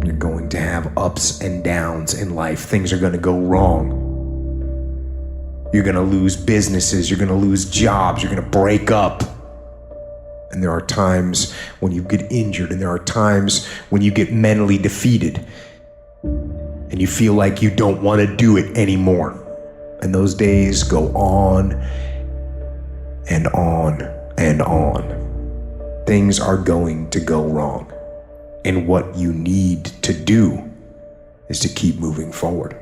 You're going to have ups and downs in life. Things are going to go wrong. You're going to lose businesses. You're going to lose jobs. You're going to break up. And there are times when you get injured, and there are times when you get mentally defeated and you feel like you don't want to do it anymore. And those days go on and on and on. Things are going to go wrong. And what you need to do is to keep moving forward.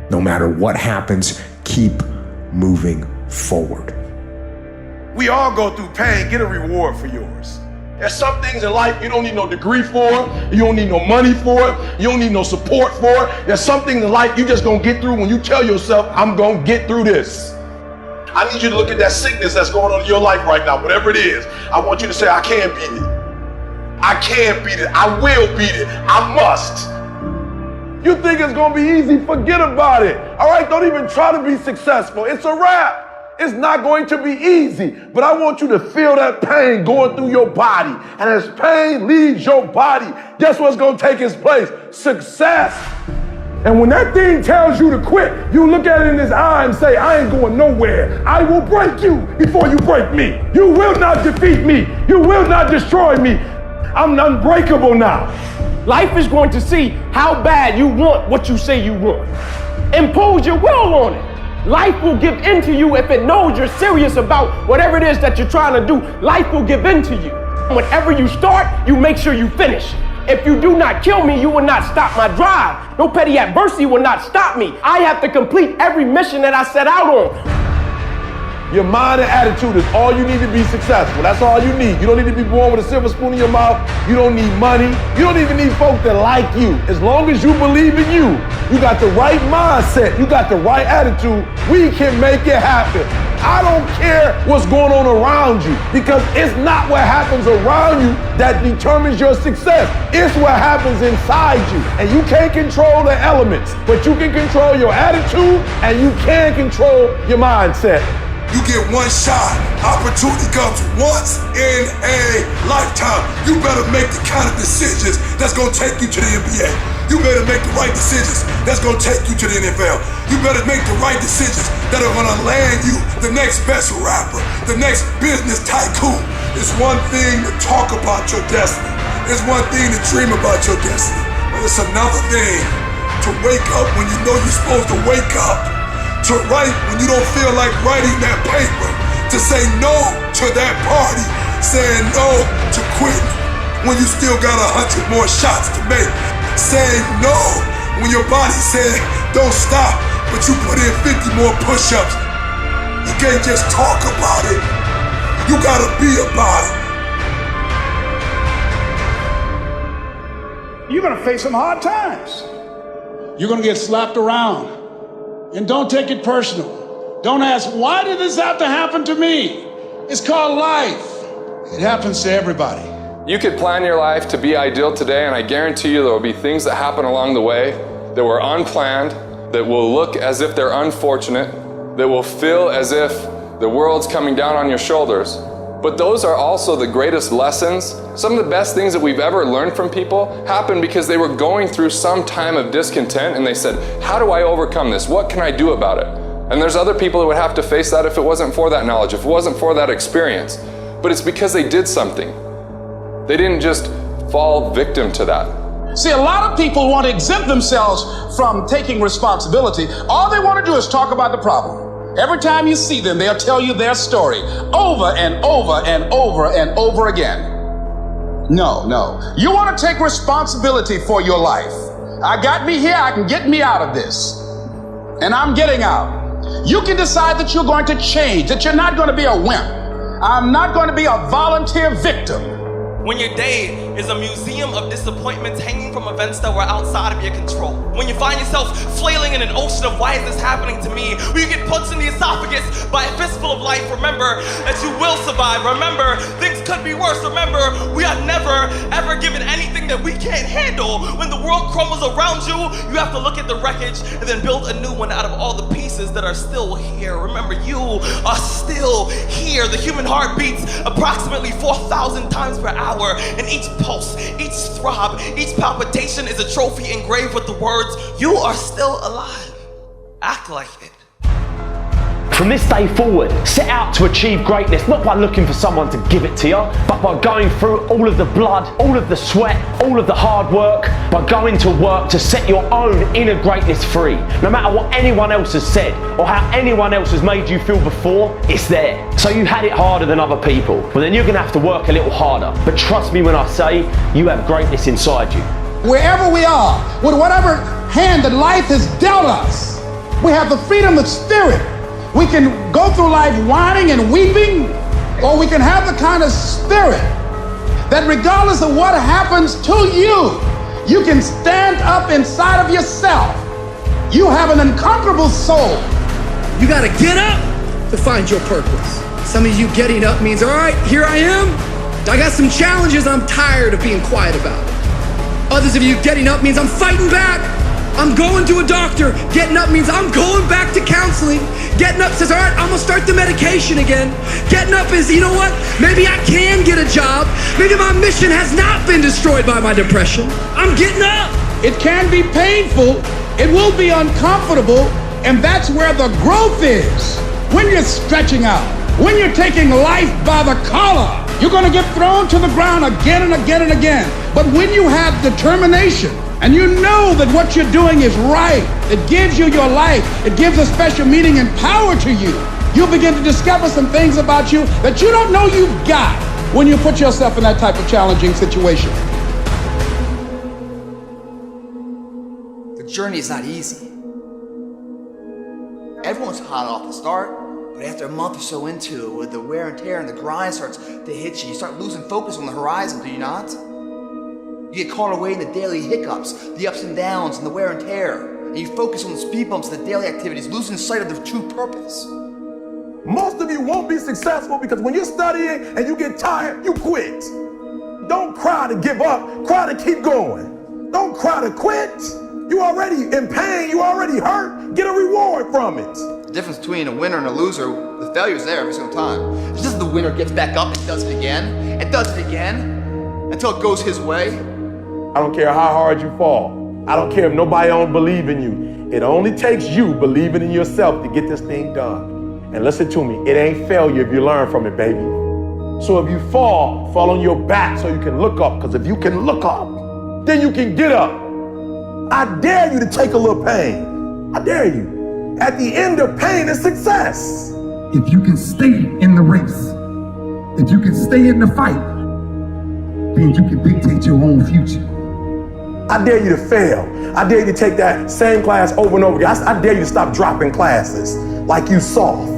No matter what happens, keep moving forward. We all go through pain. Get a reward for yours. There's some things in life you don't need no degree for, you don't need no money for it, you don't need no support for it. There's some things in life you just gonna get through when you tell yourself, I'm gonna get through this. I need you to look at that sickness that's going on in your life right now, whatever it is. I want you to say, I can beat it. I can beat it. I will beat it. I must. You think it's gonna be easy? Forget about it. All right, don't even try to be successful. It's a wrap. It's not going to be easy, but I want you to feel that pain going through your body. And as pain leaves your body, guess what's going to take its place? Success. And when that thing tells you to quit, you look at it in his eye and say, I ain't going nowhere. I will break you before you break me. You will not defeat me. You will not destroy me. I'm unbreakable now. Life is going to see how bad you want what you say you want. Impose your will on it. Life will give in to you if it knows you're serious about whatever it is that you're trying to do. Life will give in to you. Whenever you start, you make sure you finish. If you do not kill me, you will not stop my drive. No petty adversity will not stop me. I have to complete every mission that I set out on. Your mind and attitude is all you need to be successful. That's all you need. You don't need to be born with a silver spoon in your mouth. You don't need money. You don't even need folk that like you. As long as you believe in you, you got the right mindset, you got the right attitude, we can make it happen. I don't care what's going on around you, because it's not what happens around you that determines your success. It's what happens inside you. And you can't control the elements, but you can control your attitude and you can control your mindset. You get one shot. Opportunity comes once in a lifetime. You better make the kind of decisions that's gonna take you to the NBA. You better make the right decisions that's gonna take you to the NFL. You better make the right decisions that are gonna land you the next best rapper, the next business tycoon. It's one thing to talk about your destiny. It's one thing to dream about your destiny. But it's another thing to wake up when you know you're supposed to wake up. To write when you don't feel like writing that paper, to say no to that party, saying no to quitting when you still got 100 more shots to make, saying no when your body said don't stop, but you put in 50 more push-ups. You can't just talk about it, you gotta be about it. You're gonna face some hard times. You're gonna get slapped around. And don't take it personal. Don't ask, why did this have to happen to me? It's called life. It happens to everybody. You could plan your life to be ideal today, and I guarantee you there will be things that happen along the way that were unplanned, that will look as if they're unfortunate, that will feel as if the world's coming down on your shoulders. But those are also the greatest lessons. Some of the best things that we've ever learned from people happened because they were going through some time of discontent and they said, how do I overcome this? What can I do about it? And there's other people that would have to face that if it wasn't for that knowledge, if it wasn't for that experience. But it's because they did something. They didn't just fall victim to that. See, a lot of people want to exempt themselves from taking responsibility. All they want to do is talk about the problem. Every time you see them, they'll tell you their story over and over and over and over again. No. You want to take responsibility for your life. I got me here, I can get me out of this. And I'm getting out. You can decide that you're going to change, that you're not going to be a wimp. I'm not going to be a volunteer victim. When your day is a museum of disappointments hanging from events that were outside of your control. When you find yourself flailing in an ocean of why is this happening to me? When you get punched in the esophagus by a fistful of life, remember that you will survive. Remember, things could be worse. Remember, we are never, ever given anything that we can't handle. When the world crumbles around you, you have to look at the wreckage and then build a new one out of all the pieces that are still here. Remember, you are still here. The human heart beats approximately 4,000 times per hour, and each pulse, each throb, each palpitation is a trophy engraved with the words, "You are still alive. Act like it." From this day forward, set out to achieve greatness, not by looking for someone to give it to you, but by going through all of the blood, all of the sweat, all of the hard work, by going to work to set your own inner greatness free. No matter what anyone else has said, or how anyone else has made you feel before, it's there. So you had it harder than other people, well then you're gonna have to work a little harder. But trust me when I say, you have greatness inside you. Wherever we are, with whatever hand that life has dealt us, we have the freedom of spirit. We can go through life whining and weeping, or we can have the kind of spirit that regardless of what happens to you, you can stand up inside of yourself. You have an unconquerable soul. You gotta get up to find your purpose. Some of you getting up means, all right, here I am. I got some challenges I'm tired of being quiet about. Others of you getting up means I'm fighting back. I'm going to a doctor. Getting up means I'm going back to counseling. Getting up says, all right, I'm gonna start the medication again. Getting up is, you know what? Maybe I can get a job. Maybe my mission has not been destroyed by my depression. I'm getting up. It can be painful. It will be uncomfortable. And that's where the growth is. When you're stretching out, when you're taking life by the collar, you're gonna get thrown to the ground again and again and again. But when you have determination, and you know that what you're doing is right, it gives you your life, it gives a special meaning and power to you, you'll begin to discover some things about you that you don't know you've got when you put yourself in that type of challenging situation. The journey is not easy. Everyone's hot off the start, but after a month or so into it, with the wear and tear and the grind starts to hit you, you start losing focus on the horizon, do you not? You get caught away in the daily hiccups, the ups and downs, and the wear and tear. And you focus on the speed bumps and the daily activities, losing sight of their true purpose. Most of you won't be successful because when you're studying and you get tired, you quit. Don't cry to give up, cry to keep going. Don't cry to quit. You already in pain, you already hurt, get a reward from it. The difference between a winner and a loser, the failure's there every single time. It's just the winner gets back up and does it again, and does it again, until it goes his way. I don't care how hard you fall. I don't care if nobody don't believe in you. It only takes you believing in yourself to get this thing done. And listen to me, it ain't failure if you learn from it, baby. So if you fall on your back so you can look up, because if you can look up, then you can get up. I dare you to take a little pain. I dare you. At the end of pain is success. If you can stay in the race, if you can stay in the fight, then you can dictate your own future. I dare you to fail. I dare you to take that same class over and over again. I dare you to stop dropping classes like you soft.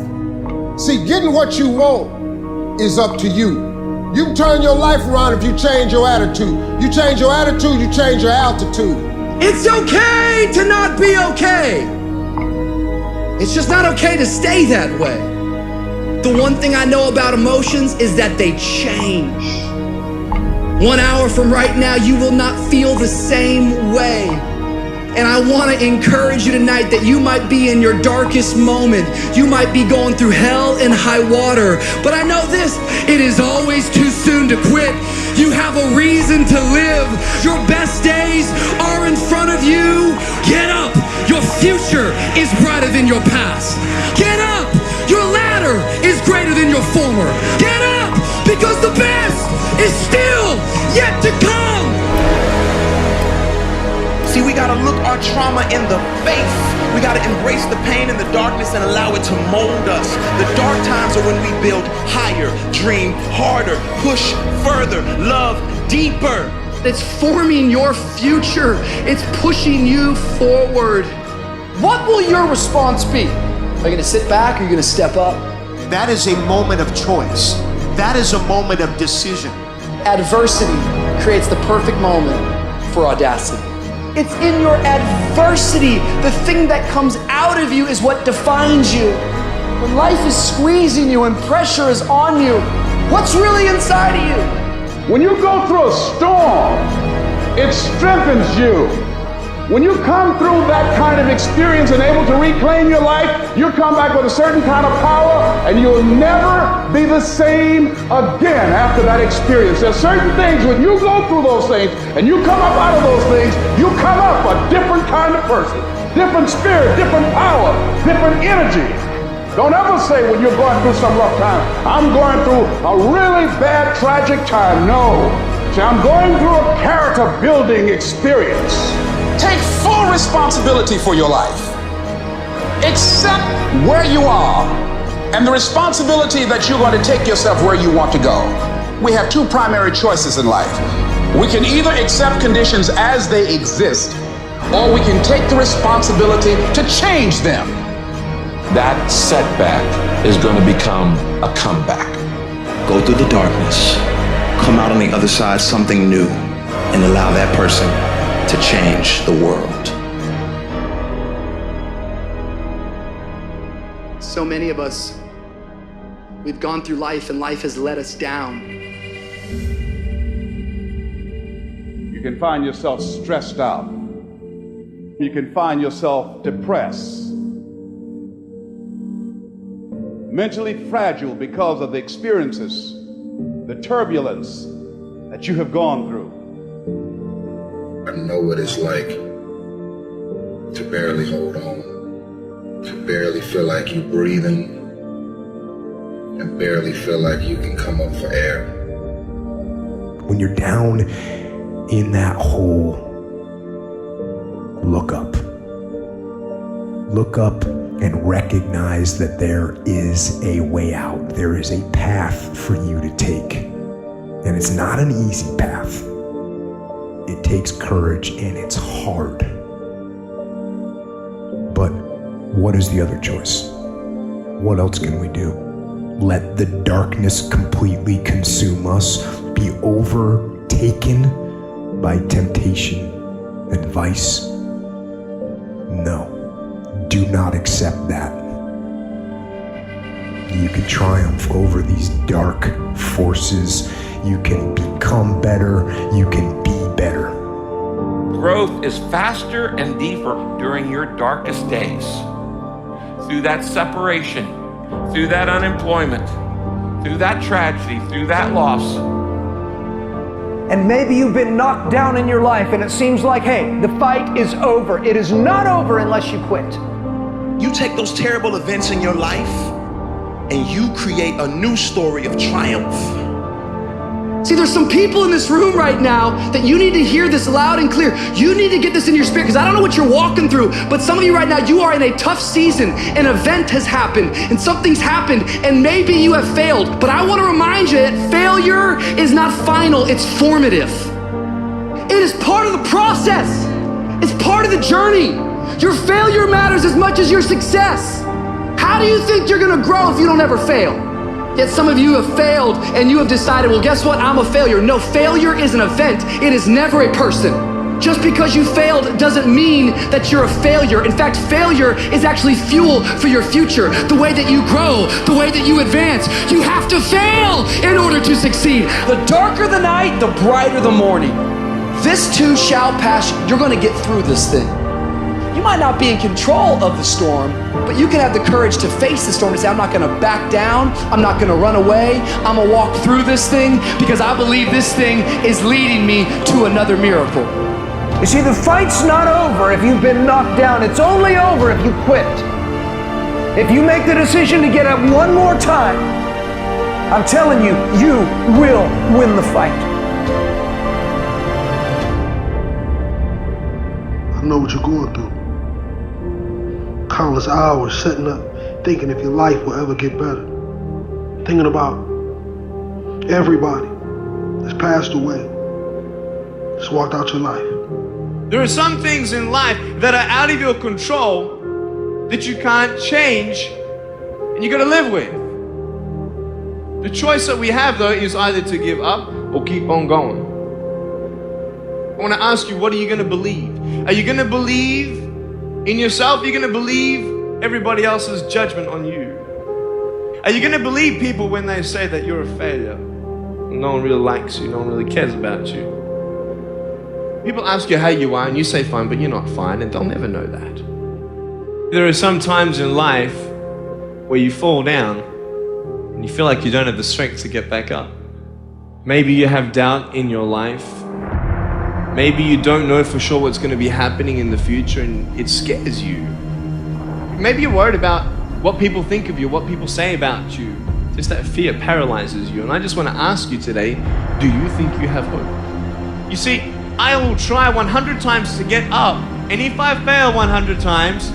See, getting what you want is up to you. You can turn your life around if you change your attitude. You change your attitude, you change your altitude. It's okay to not be okay. It's just not okay to stay that way. The one thing I know about emotions is that they change. 1 hour from right now, you will not feel the same way. And I want to encourage you tonight that you might be in your darkest moment. You might be going through hell and high water. But I know this, it is always too soon to quit. You have a reason to live. Your best days are in front of you. Get up. Your future is brighter than your past. Get up. Your ladder is greater than your former. Get up, because the best is still yet to come. See, we gotta look our trauma in the face. We gotta embrace the pain and the darkness and allow it to mold us. The dark times are when we build higher, dream harder, push further, love deeper. It's forming your future. It's pushing you forward. What will your response be? Are you gonna sit back or are you gonna step up? That is a moment of choice. That is a moment of decision. Adversity creates the perfect moment for audacity. It's in your adversity. The thing that comes out of you is what defines you. When life is squeezing you and pressure is on you, what's really inside of you? When you go through a storm, it strengthens you. When you come through that kind of experience and able to reclaim your life, you come back with a certain kind of power, and you'll never be the same again after that experience. There's certain things, when you go through those things and you come up out of those things, you come up a different kind of person, different spirit, different power, different energy. Don't ever say when you're going through some rough time, I'm going through a really bad, tragic time. No. See, I'm going through a character building experience. Take full responsibility for your life. Accept where you are and the responsibility that you're going to take yourself where you want to go. We have two primary choices in life. We can either accept conditions as they exist, or we can take the responsibility to change them. That setback is going to become a comeback. Go through the darkness, come out on the other side something new, and allow that person to change the world. So many of us, we've gone through life and life has let us down. You can find yourself stressed out. You can find yourself depressed, mentally fragile because of the experiences, the turbulence that you have gone through. I know what it's like to barely hold on, to barely feel like you're breathing, and barely feel like you can come up for air. When you're down in that hole, look up. Look up and recognize that there is a way out. There is a path for you to take. And it's not an easy path. It takes courage and it's hard. But what is the other choice? What else can we do? Let the darkness completely consume us, be overtaken by temptation and vice? No, do not accept that. You can triumph over these dark forces. You can become better. You can be better. Growth is faster and deeper during your darkest days. Through that separation, through that unemployment, through that tragedy, through that loss. And maybe you've been knocked down in your life and it seems like, hey, the fight is over. It is not over unless you quit. You take those terrible events in your life and you create a new story of triumph. See, there's some people in this room right now that you need to hear this loud and clear. You need to get this in your spirit, because I don't know what you're walking through, but some of you right now, you are in a tough season. An event has happened and something's happened and maybe you have failed. But I want to remind you that failure is not final, it's formative. It is part of the process. It's part of the journey. Your failure matters as much as your success. How do you think you're gonna grow if you don't ever fail? Yet some of you have failed and you have decided, well, guess what? I'm a failure. No, failure is an event. It is never a person. Just because you failed doesn't mean that you're a failure. In fact, failure is actually fuel for your future. The way that you grow, the way that you advance. You have to fail in order to succeed. The darker the night, the brighter the morning. This too shall pass. You're gonna get through this thing. You might not be in control of the storm, but you can have the courage to face the storm and say, I'm not gonna back down, I'm not gonna run away, I'm gonna walk through this thing because I believe this thing is leading me to another miracle. You see, the fight's not over if you've been knocked down. It's only over if you quit. If you make the decision to get up one more time, I'm telling you, you will win the fight. I know what you're going through. Countless hours setting up, thinking if your life will ever get better. Thinking about everybody that's passed away, just walked out your life. There are some things in life that are out of your control that you can't change and you gotta live with. The choice that we have though is either to give up or keep on going. I wanna ask you, what are you gonna believe? Are you gonna believe in yourself? Are you gonna believe everybody else's judgment on you? Are you gonna believe people when they say that you're a failure? No one really likes you, no one really cares about you. People ask you how you are and you say fine, but you're not fine, and they'll never know that. There are some times in life where you fall down and you feel like you don't have the strength to get back up. Maybe you have doubt in your life. Maybe you don't know for sure what's going to be happening in the future and it scares you. Maybe you're worried about what people think of you, what people say about you. Just that fear paralyzes you. And I just want to ask you today, do you think you have hope? You see, I will try 100 times to get up, and if I fail 100 times,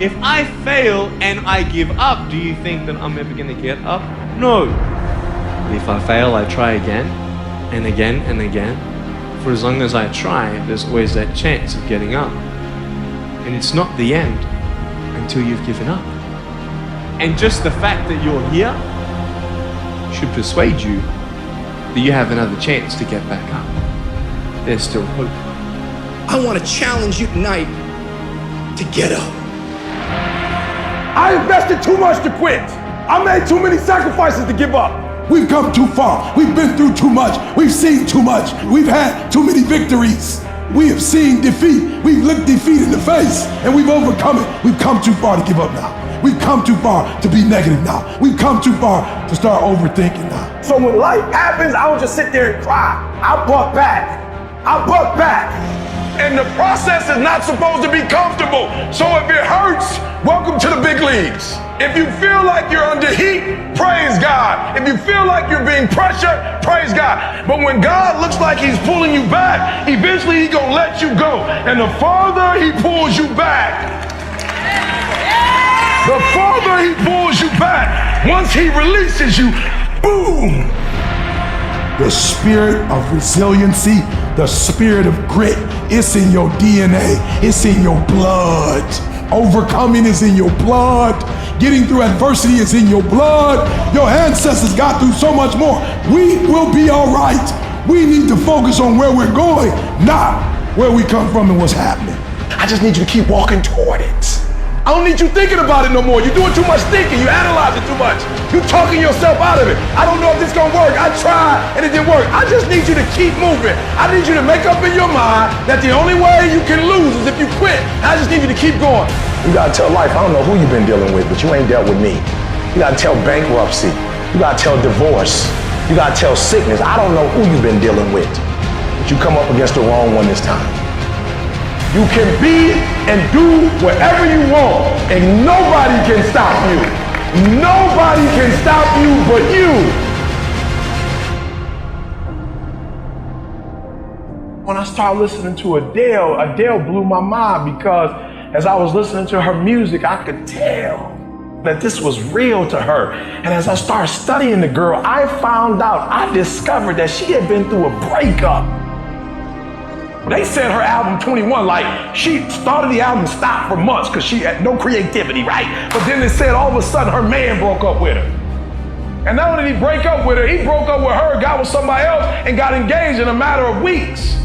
if I fail and I give up, do you think that I'm ever going to get up? No. But if I fail, I try again and again and again. For as long as I try, there's always that chance of getting up. And it's not the end until you've given up. And just the fact that you're here should persuade you that you have another chance to get back up. There's still hope. I want to challenge you tonight to get up. I invested too much to quit. I made too many sacrifices to give up. We've come too far. We've been through too much. We've seen too much. We've had too many victories. We have seen defeat. We've looked defeat in the face and we've overcome it. We've come too far to give up now. We've come too far to be negative now. We've come too far to start overthinking now. So when life happens, I don't just sit there and cry. I buck back. I buck back. And the process is not supposed to be comfortable. So if it hurts, welcome to the big leagues. If you feel like you're under heat, praise God. If you feel like you're being pressured, praise God. But when God looks like he's pulling you back, eventually he's gonna let you go. And the farther he pulls you back, the farther he pulls you back, once he releases you, boom. The spirit of resiliency, the spirit of grit, it's in your DNA, it's in your blood. Overcoming is in your blood. Getting through adversity is in your blood. Your ancestors got through so much more. We will be all right. We need to focus on where we're going, not where we come from and what's happening. I just need you to keep walking toward it. I don't need you thinking about it no more. You're doing too much thinking. You analyze it too much. You're talking yourself out of it. I don't know if this is gonna work. I tried and it didn't work. I just need you to keep moving. I need you to make up in your mind that the only way you can lose is if you quit. I just need you to keep going. You gotta tell life, I don't know who you've been dealing with, but you ain't dealt with me. You gotta tell bankruptcy. You gotta tell divorce. You gotta tell sickness. I don't know who you've been dealing with, but you come up against the wrong one this time. You can be and do whatever you want, and nobody can stop you. Nobody can stop you but you. When I started listening to Adele blew my mind because as I was listening to her music, I could tell that this was real to her. And as I started studying the girl, I discovered that she had been through a breakup. They said her album 21, like she started the album, stopped for months because she had no creativity, right? But then they said all of a sudden her man broke up with her. And not only did he break up with her, he broke up with her, got with somebody else, and got engaged in a matter of weeks.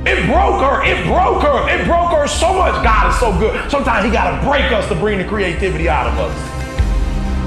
It broke her, it broke her, it broke her so much. God is so good. Sometimes he gotta break us to bring the creativity out of us.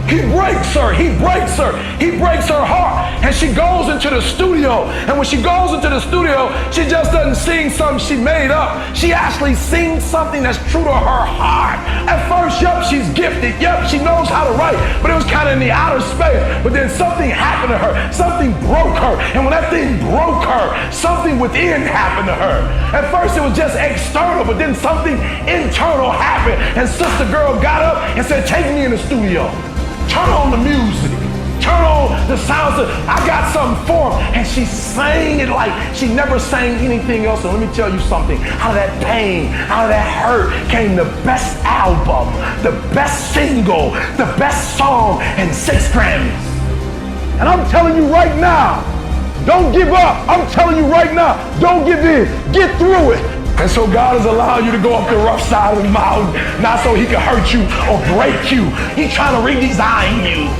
He breaks her, he breaks her, he breaks her heart. And she goes into the studio. And when she goes into the studio, she just doesn't sing something she made up. She actually sings something that's true to her heart. At first, yup, she's gifted. Yup, she knows how to write. But it was kind of in the outer space. But then something happened to her. Something broke her. And when that thing broke her, something within happened to her. At first, it was just external, but then something internal happened. And Sister Girl got up and said, take me in the studio. Turn on the music. Turn on the sounds. I got something for her. And she sang it like she never sang anything else. And let me tell you something. Out of that pain, out of that hurt came the best album, the best single, the best song, and 6 Grammys. And I'm telling you right now, don't give up. I'm telling you right now, don't give in. Get through it. And so God has allowed you to go up the rough side of the mountain, not so he can hurt you or break you. He's trying to redesign you.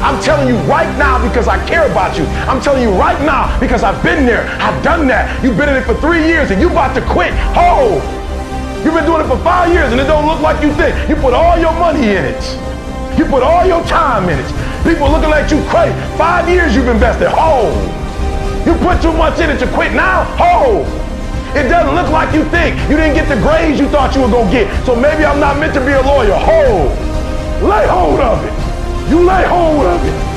I'm telling you right now because I care about you. I'm telling you right now because I've been there. I've done that. You've been in it for 3 years and you about to quit. Oh, you've been doing it for 5 years and it don't look like you think. You put all your money in it. You put all your time in it. People looking at you crazy. 5 years you've invested. Oh. You put too much in it to quit now? Hold. It doesn't look like you think. You didn't get the grades you thought you were going to get. So maybe I'm not meant to be a lawyer. Hold. Lay hold of it. You lay hold of it.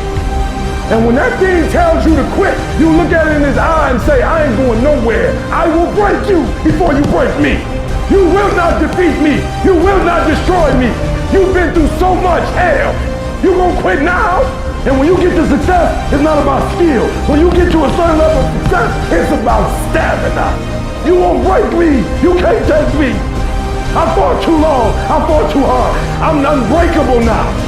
And when that thing tells you to quit, you look at it in his eye and say, I ain't going nowhere. I will break you before you break me. You will not defeat me. You will not destroy me. You've been through so much hell. You gonna quit now? And when you get to success, it's not about skill. When you get to a certain level of success, it's about stamina. You won't break me. You can't take me. I fought too long. I fought too hard. I'm unbreakable now.